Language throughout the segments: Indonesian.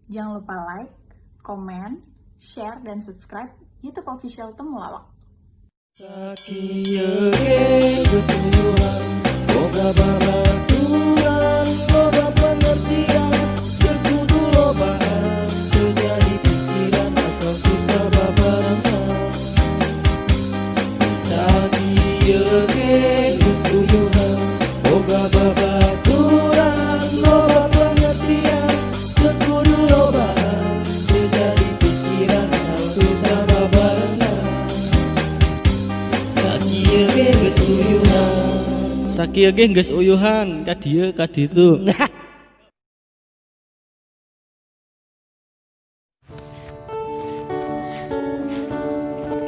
Jangan lupa like, komen, share, dan subscribe YouTube official Temulawak. Sakieu ge kesuyuhan, boga babaturan, boga pengertian, terkudu lobaan, terjadi pikiran asal susah babarengan. Sakieu ge kesuyuhan, boga babaturan, boga pengertian, terkudu lobaan, terjadi pikiran asal susah babarengan. Sakieu ge geus uyuhan ka dieu ka ditu.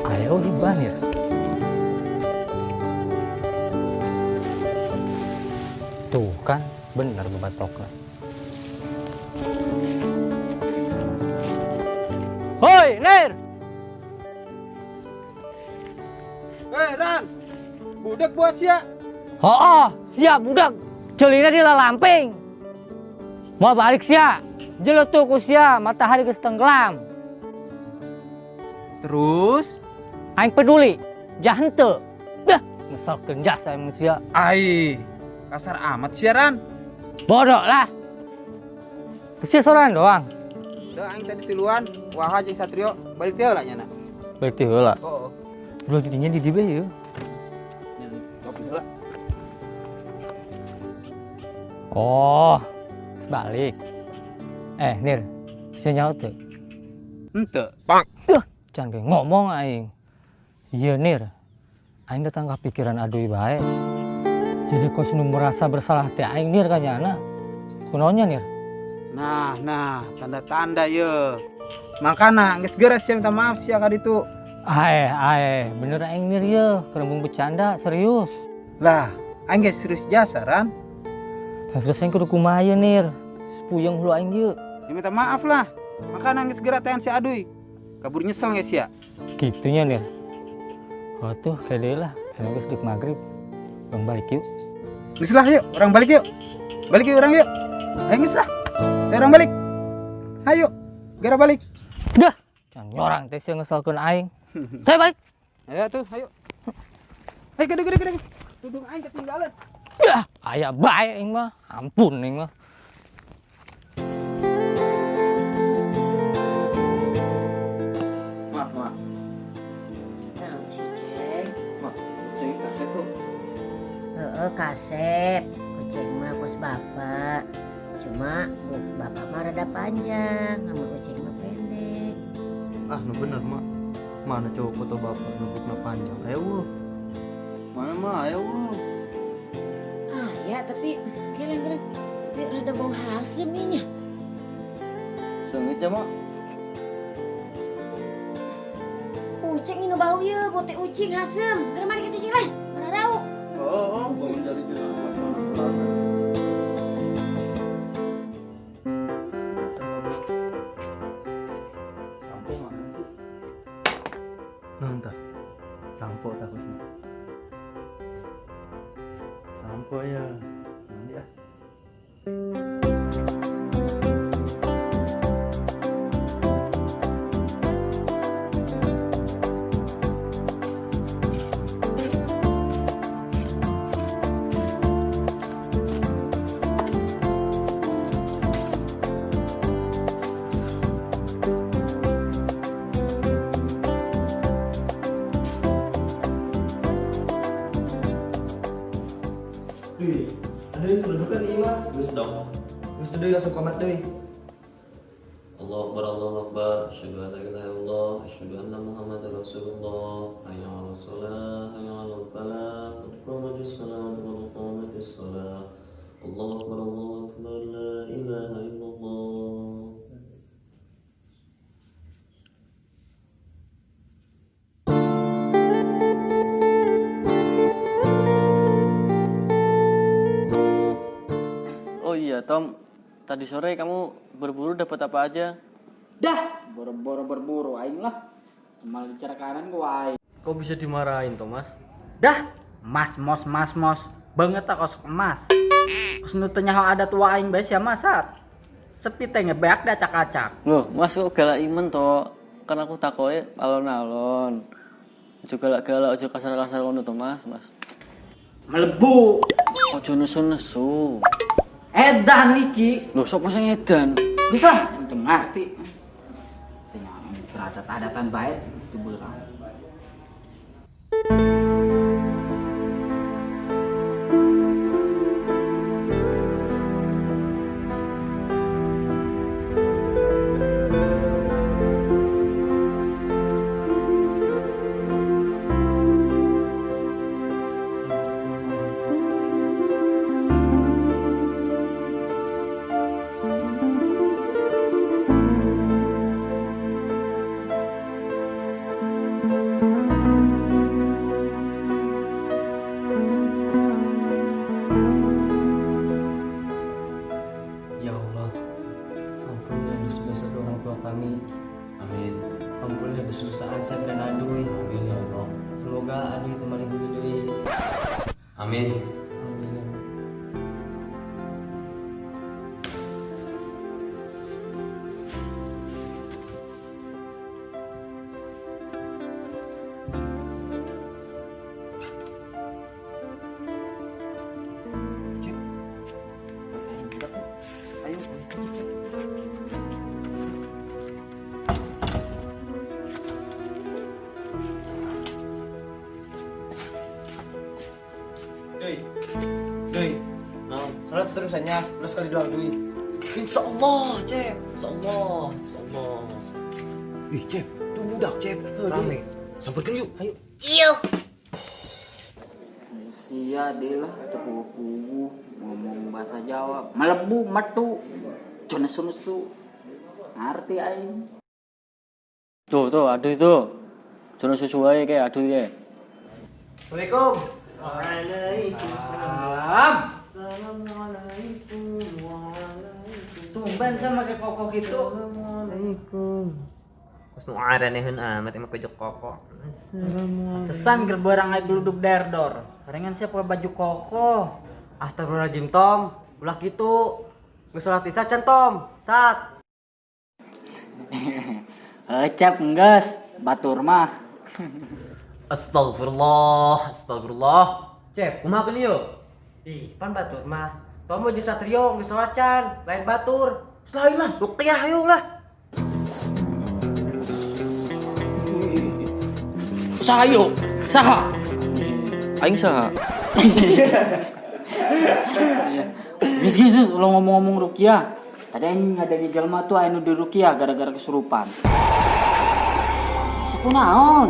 Ayo riban ya. Tuh kan bener bebatokna. Hoi, Ner. Hei Ran, budak buas ya. Oh, siap budak. Celina di lalamping. Mau balik sia. Jeletuk ku sia, matahari geus tenggelam. Terus? Aing peduli. Jahente. Dah, ngesalkeun jasa manusia. Ai, kasar amat sih Ran. Bodoh lah. Sia sorangan doang. Udah aing tadi tiluan, Wah jeung Satrio balik teh lah nyana. Balik teh heula. Oh, Udah didinya di dibe yeuh. kopi heula. Oh, balik. Nir, sia nyaho teu? Henteu. Can ge ngomong aing. Iya Nir, aing datang kepikiran aduy bae. Jadi kos nu merasa bersalah teh aing Nir kanyana. Kunaonnya Nir? Nah, tanda-tanda ye. Makana geus geus yang minta maaf sia ka ditu. Bener aing Nir ye, kerembung bercanda serius. Lah, aing geus serius jasa Ran. Terus aing kudu kumaha ye Nir? Sepuyeng hulu aing ye. Ya minta maaf lah. Makana geus geura tean si aduy. Kabur nyesel geus sia. Gitunya Nir. Oh tuh kayak deh lah, karena geus deuk magrib. Bang balik yuk. Geus lah yuk, orang balik yuk. Balik yuk orang yuk. Ayo geus lah. Orang balik. Ayo, geura balik. Dah, can nyorang teh sia ngesalkeun aing. Saya balik. Ayo tuh, ayo. Ayo gede. Duduk aing ketinggalan. Dah, aya bae aing mah. Ampun aing mah. Mak. Naon sih, Ceng? Mak, ceng kaset tuh. Heeh, kasep. Kucing mah kos bapak. Cuma bapak mah rada panjang, sama kucing mah pendek. Ah, nu bener mak. Mana coba foto bapak nubukna panjang. Ayo. Mana mah ayo. Ah ya, tapi kalian rada bau hasem nya. Seungit ya mak. Ucing ini bau ya, bote ucing hasem. Gara mari kita cicing lah, mana rau. Oh, bangun dari jelas. Sampo mana sih? Nah, entah. Sampo takutnya. Sampo ya. Nanti ah. Aduh, kedudukan ini mah. Geus dong. Terus tadi langsung komat deh. Allahu Akbar, asyhadu an la ilaha illallah, asyhadu anna Muhammadar Rasulullah. Hayya 'alas shalah, hayya 'alal falah, qad qamatis shalah, qad qamatis shalah. Allahu Akbar, la ilaha illallah. Oh iya Tom, tadi sore kamu berburu dapat apa aja? Dah, boro-boro berburu aing lah. Malah bicara kanan gua aing. Kok bisa dimarahin Thomas? Dah, mas mos banget tak kos emas. Kos nu teu nyaho ada tua aing bae sia masat. Sepi teh ngebeak dah acak-acak. Loh, Mas kok galak imen to? Kan aku takoke alon-alon. Ojo galak-galak, ojo kasar-kasar ngono to, Mas. Melebu. Ojo nesu-nesu. Edan iki. Loh, sapa sing edan? Bisa itu ngerti. Ternyata adatan baik itu berang. Ya Allah, ampunilah dosa-dosa orang tua kami. Amin. Ampunilah dosa-dosa Asep dan Adui. Amin ya Allah. Semoga Adui temani Dui. Amin. Amin. Dui, Mau. salat terusannya, plus kali doang Dui. Insya Allah, Cep. Insya Allah. Insya Allah. Ih, Cep, tuh budak, Cep. Rame. Samperin yuk, ayo. Sia delah kuku ngomong bahasa Jawa. Melebu metu. Nesu-nesu. Ngerti aing. Tuh, Adui tuh. Jono susu wae kayak Adui ya. Assalamualaikum. Waalaikumsalam. Tumben sama kayak koko gitu. Terus nu araneheun amat emang pojok koko. Tesan ger barang aing gluduk derdor. Karengan siapa baju koko. Astagfirullahaladzim Tom, ulah gitu. Geus salat isya can Tom. Sat. Ecep enggeus batur mah. Astagfirullah, astagfirullah. Cep, kumaha geuning yuk? Ih, pan batur mah. Tom jeung Satrio geus salat can, lain batur. Lain lah, ruqyah ayo lah. Sahayu, saha. Aing saha? Gis, ulah ngomong-ngomong ruqyah. Tadi aing ngadenge jelema tuh anu di ruqyah gara-gara kesurupan. Sakunaon?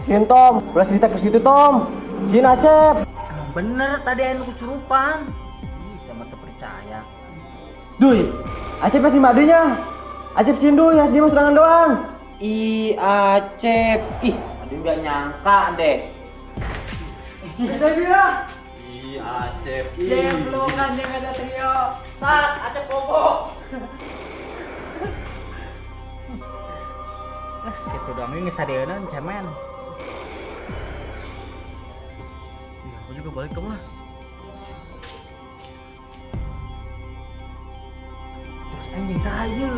Sin Tom, ulah cerita ke situ Tom. Sin Acep. Bener tadi anu kesurupan. Ih, sama terpercaya. Duy, Acep pasti madunya. Acep sin Duy, dia mah serangan doang. Ih, Acep. Ih, aduh gak nyangka deh. Bisa bilang. Ih, Acep. Cep lu kan yang ada trio. Sat, Acep koko. Gitu doang ini sadeunan cemen. Aku juga balik ke mah. Terus anjing saya.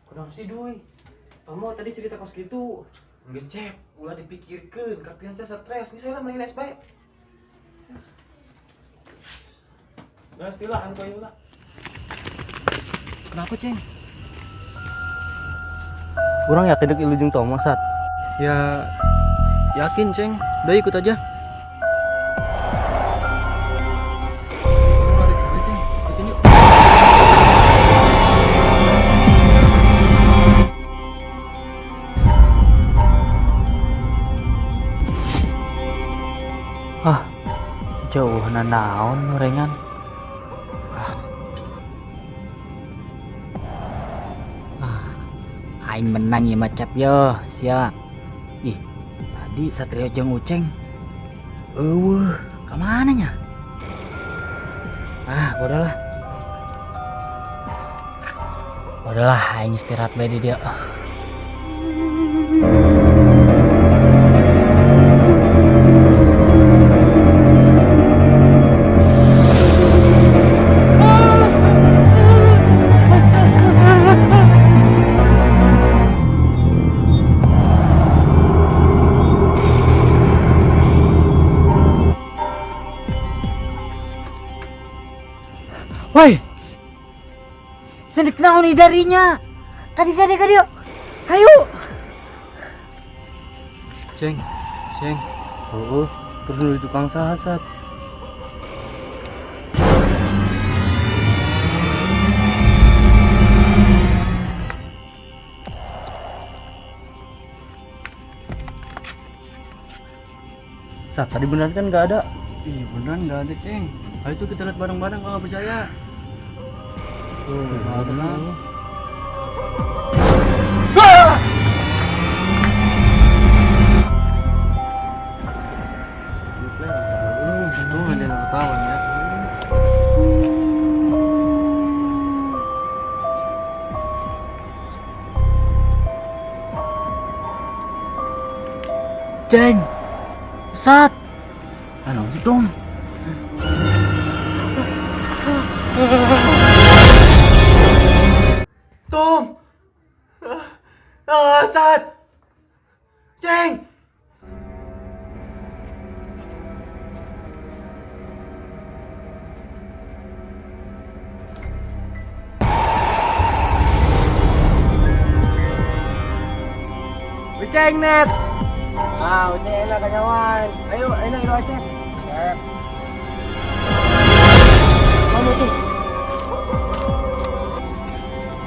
Kurang sih Duy. Kamu tadi cerita kos gitu. Geus Cep, ulah dipikirkeun, kapian saya stres. Ini saya lah mending SB. Gas tilah anu koyo lah. Kenapa, Ceng? Kurang yakin dek ilujung Thomas, Sat? Ya, yakin, Ceng. Udah ikut aja. Ada cara, Ceng. Ikutin yuk. Jauh naon gorengan. Aing menang ya macap yo sia. Ih, tadi Satrio jeung Uceng. Kemana nya? Udahlah. Aing istirahat bae di dia. Woi, sedek naon nih darinya? Kadi, ayo. Ceng, oh, peduli tukang sasat. Sat, tadi beneran kan nggak ada? Iya beneran nggak ada Ceng. Ayo tuh kita lihat bareng-bareng kalau nggak percaya. Tuh, Nggak ada. Tuh ada yang ketahuan ya. Ceng, Sat. Ano sih Tom? Tom. Sat. Ceng. Uceng net. Uceng enak kanyawan. Ayo, enak itu Acep. Kamu tuh.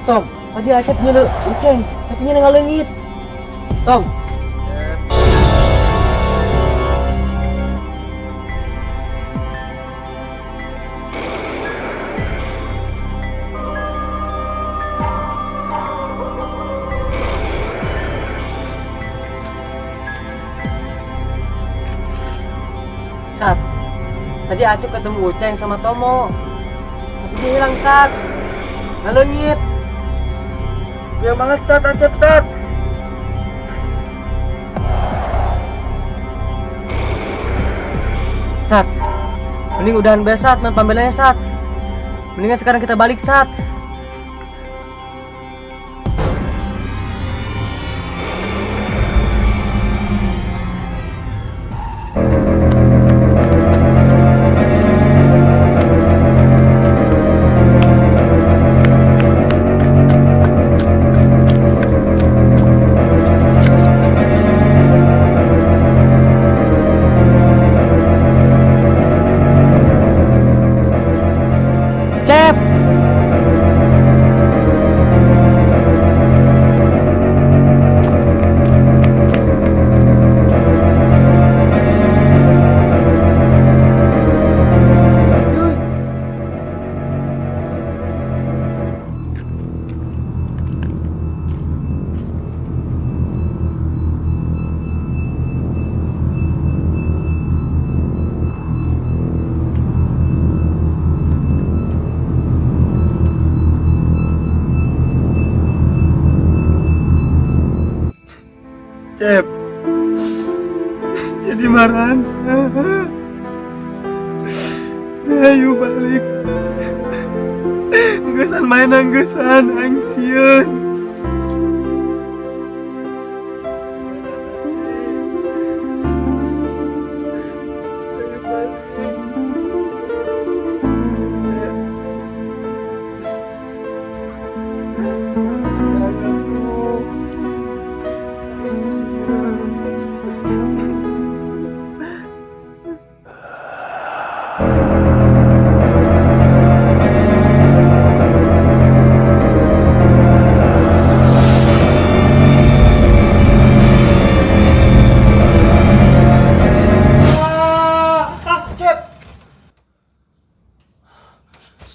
Tom, tadi Acep nyele Uceng, tapi nyele ngalengit. Tom. Sat, tadi Acep ketemu Uceng sama Tomo. Tapi dia hilang Sat. Ngalengit. Dia banget Sat, Acep Sat. Sat, mending udahan besat main pambelannya Sat. Mendingan sekarang kita balik Sat. Cep. Cep. Jadi marahan. Ayo balik. Gesan mainan gesan angsieun.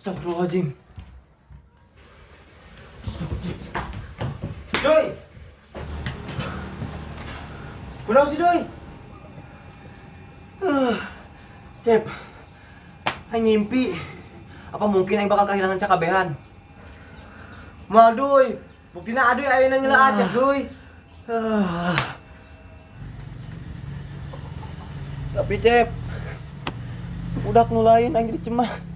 Astagfirullahaladzim. Doi. Kenapa sih Doi? Cep, Aing ngimpi. Apa mungkin Aing bakal kehilangan cakabehan? Mal Doi, buktina aduh Aing nyela Acep Doi. Tapi Cep, udah nulain Aing jadi cemas.